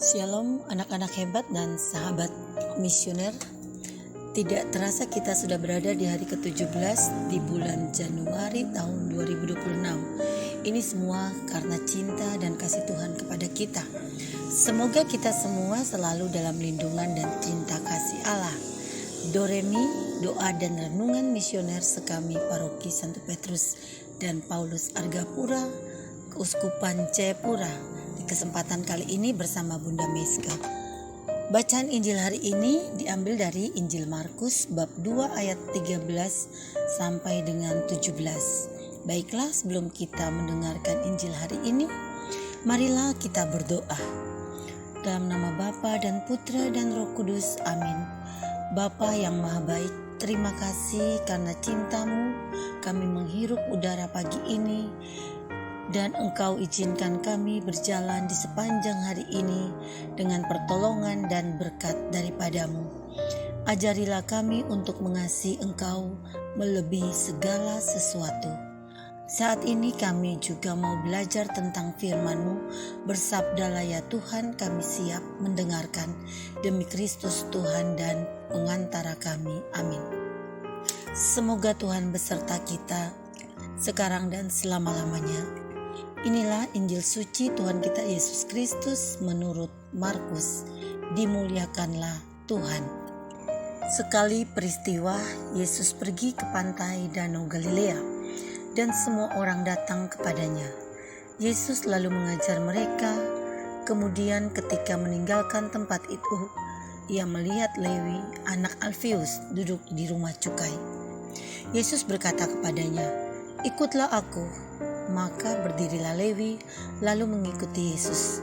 Shalom anak-anak hebat dan sahabat misioner. Tidak terasa kita sudah berada di hari ke-17 di bulan Januari tahun 2026. Ini semua karena cinta dan kasih Tuhan kepada kita. Semoga kita semua selalu dalam lindungan dan cinta kasih Allah. Doremi, doa dan renungan misioner sekami Paroki Santo Petrus dan Paulus Argapura, Keuskupan Jayapura. Di kesempatan kali ini bersama Bunda Meska. Bacaan Injil hari ini diambil dari Injil Markus bab 2 ayat 13 sampai dengan 17. Baiklah, sebelum kita mendengarkan Injil hari ini, marilah kita berdoa. Dalam nama Bapa dan Putra dan Roh Kudus, amin. Bapa yang maha baik, terima kasih karena cinta-Mu kami menghirup udara pagi ini, dan Engkau izinkan kami berjalan di sepanjang hari ini dengan pertolongan dan berkat daripada-Mu. Ajarilah kami untuk mengasihi Engkau melebihi segala sesuatu. Saat ini kami juga mau belajar tentang firman-Mu. Bersabdalah ya Tuhan, kami siap mendengarkan. Demi Kristus Tuhan dan pengantara kami. Amin. Semoga Tuhan beserta kita sekarang dan selama-lamanya. Inilah Injil suci Tuhan kita Yesus Kristus menurut Markus. Dimuliakanlah Tuhan. Sekali peristiwa, Yesus pergi ke pantai Danau Galilea, dan semua orang datang kepadanya. Yesus lalu mengajar mereka. Kemudian ketika meninggalkan tempat itu, ia melihat Lewi, anak Alfeus, duduk di rumah cukai. Yesus berkata kepadanya, "Ikutlah aku." Maka berdirilah Lewi lalu mengikuti Yesus.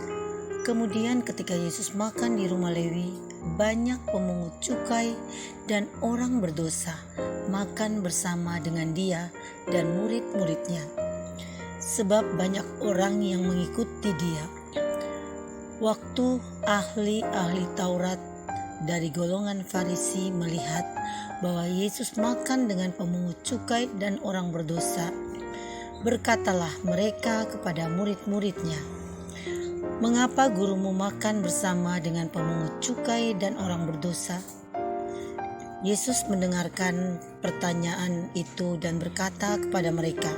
Kemudian ketika Yesus makan di rumah Lewi, banyak pemungut cukai dan orang berdosa makan bersama dengan dia dan murid-muridnya, sebab banyak orang yang mengikuti dia. Waktu ahli-ahli Taurat dari golongan Farisi melihat bahwa Yesus makan dengan pemungut cukai dan orang berdosa, berkatalah mereka kepada murid-muridnya, "Mengapa gurumu makan bersama dengan pemungut cukai dan orang berdosa?" Yesus mendengarkan pertanyaan itu dan berkata kepada mereka,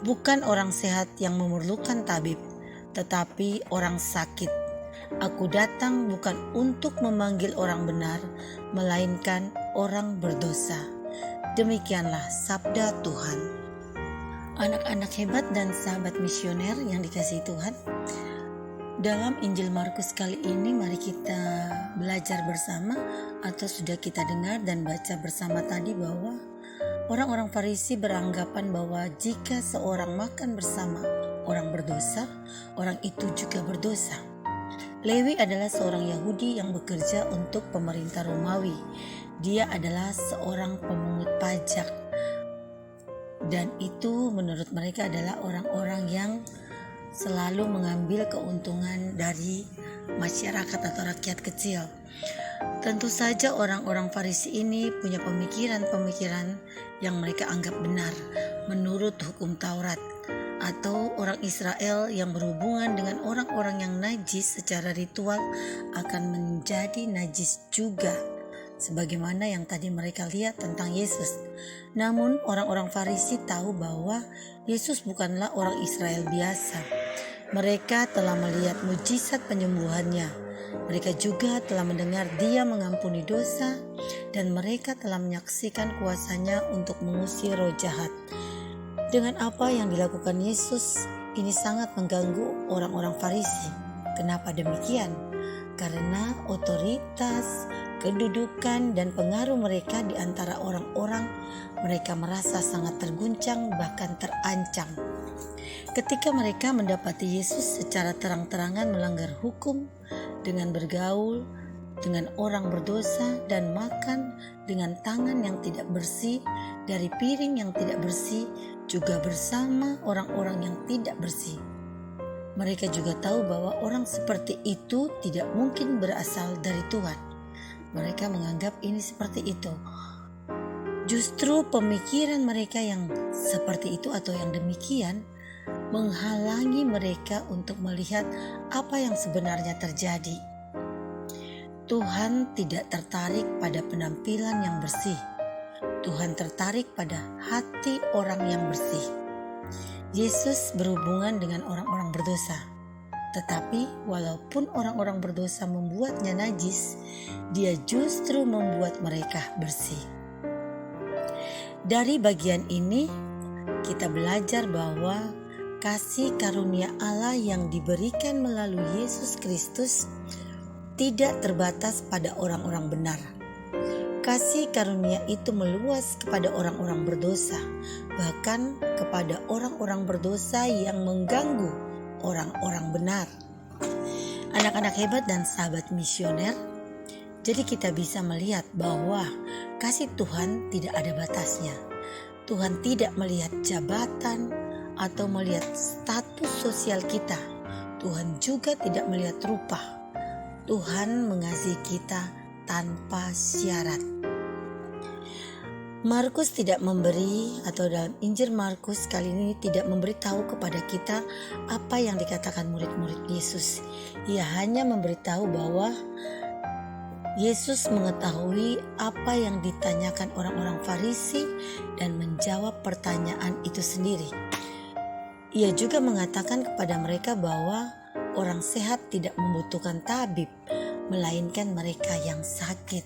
"Bukan orang sehat yang memerlukan tabib, tetapi orang sakit. Aku datang bukan untuk memanggil orang benar, melainkan orang berdosa." Demikianlah sabda Tuhan. Anak-anak hebat dan sahabat misioner yang dikasihi Tuhan, dalam Injil Markus kali ini mari kita belajar bersama, atau sudah kita dengar dan baca bersama tadi, bahwa orang-orang Farisi beranggapan bahwa jika seorang makan bersama orang berdosa, orang itu juga berdosa. Lewi adalah seorang Yahudi yang bekerja untuk pemerintah Romawi. Dia adalah seorang pemungut pajak. Dan itu menurut mereka adalah orang-orang yang selalu mengambil keuntungan dari masyarakat atau rakyat kecil. Tentu saja orang-orang Farisi ini punya pemikiran-pemikiran yang mereka anggap benar menurut hukum Taurat, atau orang Israel yang berhubungan dengan orang-orang yang najis secara ritual akan menjadi najis juga, sebagaimana yang tadi mereka lihat tentang Yesus. Namun orang-orang Farisi tahu bahwa Yesus bukanlah orang Israel biasa. Mereka telah melihat mujizat penyembuhannya. Mereka juga telah mendengar dia mengampuni dosa, dan mereka telah menyaksikan kuasanya untuk mengusir roh jahat. Dengan apa yang dilakukan Yesus, ini sangat mengganggu orang-orang Farisi. Kenapa demikian? Karena otoritas, kedudukan, dan pengaruh mereka di antara orang-orang, mereka merasa sangat terguncang, bahkan terancam. Ketika mereka mendapati Yesus secara terang-terangan melanggar hukum dengan bergaul dengan orang berdosa dan makan dengan tangan yang tidak bersih dari piring yang tidak bersih, juga bersama orang-orang yang tidak bersih, mereka juga tahu bahwa orang seperti itu tidak mungkin berasal dari Tuhan. Mereka menganggap ini seperti itu. Justru pemikiran mereka yang seperti itu atau yang demikian menghalangi mereka untuk melihat apa yang sebenarnya terjadi. Tuhan tidak tertarik pada penampilan yang bersih. Tuhan tertarik pada hati orang yang bersih. Yesus berhubungan dengan orang-orang berdosa. Tetapi walaupun orang-orang berdosa membuatnya najis, Dia justru membuat mereka bersih. Dari bagian ini, kita belajar bahwa kasih karunia Allah yang diberikan melalui Yesus Kristus tidak terbatas pada orang-orang benar. Kasih karunia itu meluas kepada orang-orang berdosa, bahkan kepada orang-orang berdosa yang mengganggu orang-orang benar. Anak-anak hebat dan sahabat misioner, jadi kita bisa melihat bahwa kasih Tuhan tidak ada batasnya. Tuhan tidak melihat jabatan atau melihat status sosial kita. Tuhan juga tidak melihat rupa. Tuhan mengasihi kita tanpa syarat. Markus tidak memberi, atau dalam Injil Markus kali ini tidak memberitahu kepada kita apa yang dikatakan murid-murid Yesus. Ia hanya memberitahu bahwa Yesus mengetahui apa yang ditanyakan orang-orang Farisi dan menjawab pertanyaan itu sendiri. Ia juga mengatakan kepada mereka bahwa orang sehat tidak membutuhkan tabib, melainkan mereka yang sakit.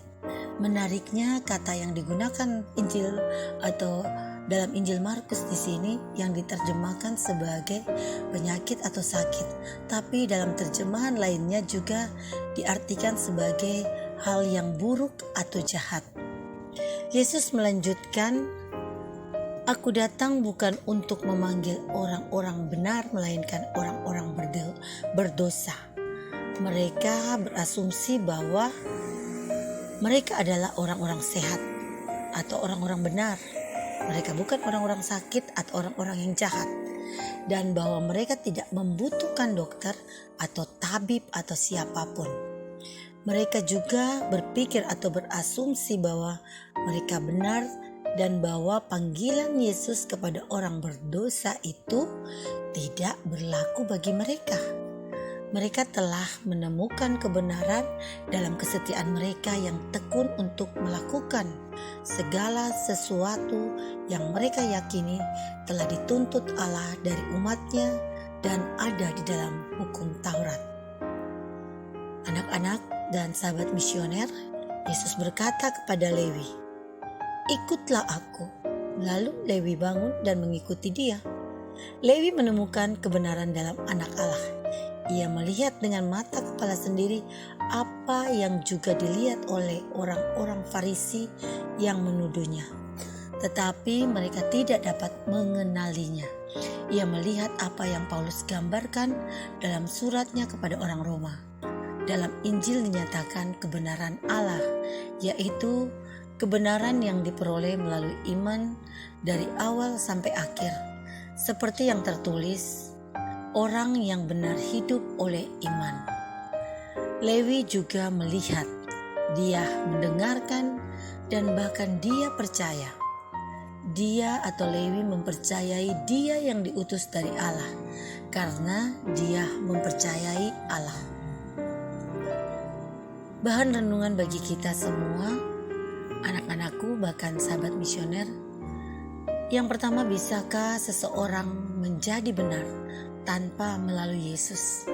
Menariknya, kata yang digunakan Injil atau dalam Injil Markus di sini yang diterjemahkan sebagai penyakit atau sakit, tapi dalam terjemahan lainnya juga diartikan sebagai hal yang buruk atau jahat. Yesus melanjutkan, "Aku datang bukan untuk memanggil orang-orang benar, melainkan orang-orang berdosa." Mereka berasumsi bahwa mereka adalah orang-orang sehat atau orang-orang benar. Mereka bukan orang-orang sakit atau orang-orang yang jahat. Dan bahwa mereka tidak membutuhkan dokter atau tabib atau siapapun. Mereka juga berpikir atau berasumsi bahwa mereka benar dan bahwa panggilan Yesus kepada orang berdosa itu tidak berlaku bagi mereka. Mereka telah menemukan kebenaran dalam kesetiaan mereka yang tekun untuk melakukan segala sesuatu yang mereka yakini telah dituntut Allah dari umatnya dan ada di dalam hukum Taurat. Anak-anak dan sahabat misioner, Yesus berkata kepada Lewi, "Ikutlah aku." Lalu Lewi bangun dan mengikuti Dia. Lewi menemukan kebenaran dalam Anak Allah. Ia melihat dengan mata kepala sendiri apa yang juga dilihat oleh orang-orang Farisi yang menuduhnya. Tetapi mereka tidak dapat mengenalinya. Ia melihat apa yang Paulus gambarkan dalam suratnya kepada orang Roma. Dalam Injil dinyatakan kebenaran Allah, yaitu kebenaran yang diperoleh melalui iman dari awal sampai akhir. Seperti yang tertulis, orang yang benar hidup oleh iman. Lewi juga melihat, dia mendengarkan, dan bahkan dia percaya. Dia atau Lewi mempercayai Dia yang diutus dari Allah, karena dia mempercayai Allah. Bahan renungan bagi kita semua, anak-anakku bahkan sahabat misioner. Yang pertama, bisakah seseorang menjadi benar tanpa melalui Yesus?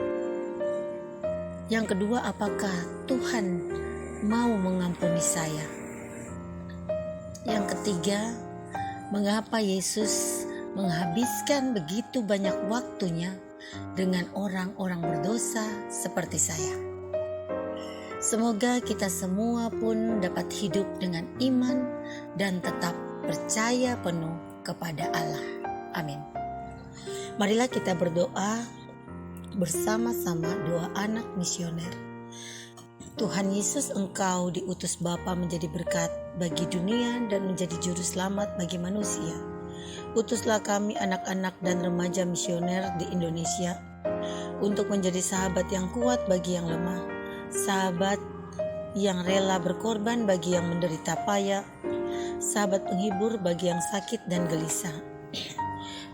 Yang kedua, apakah Tuhan mau mengampuni saya? Yang ketiga, mengapa Yesus menghabiskan begitu banyak waktunya dengan orang-orang berdosa seperti saya? Semoga kita semua pun dapat hidup dengan iman dan tetap percaya penuh kepada Allah. Amin. Marilah kita berdoa bersama-sama, doa anak misioner. Tuhan Yesus, Engkau diutus Bapa menjadi berkat bagi dunia dan menjadi juru selamat bagi manusia. Utuslah kami anak-anak dan remaja misioner di Indonesia untuk menjadi sahabat yang kuat bagi yang lemah, sahabat yang rela berkorban bagi yang menderita payah, sahabat penghibur bagi yang sakit dan gelisah.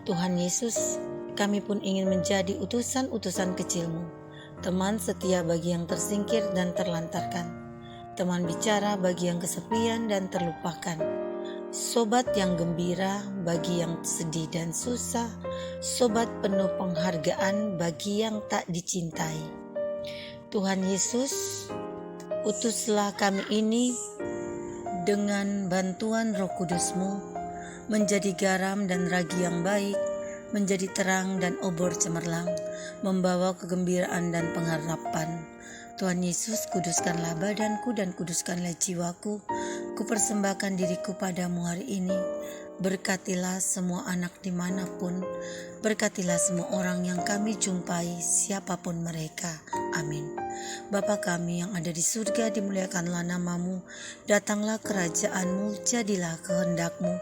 Tuhan Yesus, Kami pun ingin menjadi utusan-utusan kecil-Mu, teman setia bagi yang tersingkir dan terlantarkan, teman bicara bagi yang kesepian dan terlupakan, sobat yang gembira bagi yang sedih dan susah, sobat penuh penghargaan bagi yang tak dicintai. Tuhan Yesus, utuslah kami ini dengan bantuan Roh Kudus-Mu menjadi garam dan ragi yang baik, menjadi terang dan obor cemerlang, membawa kegembiraan dan pengharapan. Tuhan Yesus, kuduskanlah badanku dan kuduskanlah jiwaku. Kupersembahkan diriku padamu hari ini. Berkatilah semua anak dimanapun, berkatilah semua orang yang kami jumpai, siapapun mereka. Amin. Bapa kami yang ada di surga, dimuliakanlah namamu, datanglah kerajaan-Mu, jadilah kehendak-Mu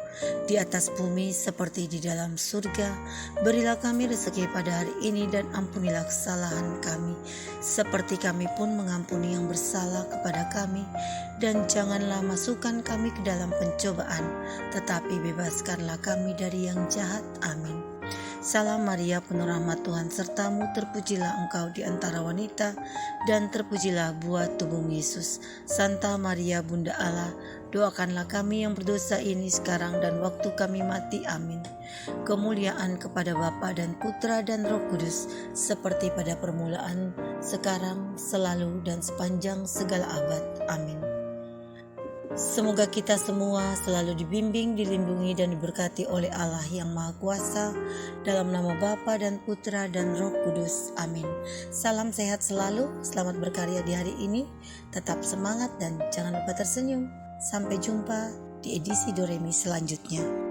di atas bumi seperti di dalam surga. Berilah kami rezeki pada hari ini dan ampunilah kesalahan kami, seperti kami pun mengampuni yang bersalah kepada kami. Dan janganlah masukkan kami ke dalam pencobaan, tetapi bebaskanlah kami dari yang jahat. Amin. Salam Maria, penuh rahmat Tuhan sertamu, terpujilah engkau di antara wanita, dan terpujilah buah tubuhmu Yesus. Santa Maria Bunda Allah, doakanlah kami yang berdosa ini sekarang dan waktu kami mati. Amin. Kemuliaan kepada Bapa dan Putra dan Roh Kudus, seperti pada permulaan, sekarang, selalu, dan sepanjang segala abad. Amin. Semoga kita semua selalu dibimbing, dilindungi, dan diberkati oleh Allah yang Maha Kuasa, dalam nama Bapa dan Putra dan Roh Kudus. Amin. Salam sehat selalu, selamat berkarya di hari ini, tetap semangat dan jangan lupa tersenyum. Sampai jumpa di edisi Doremi selanjutnya.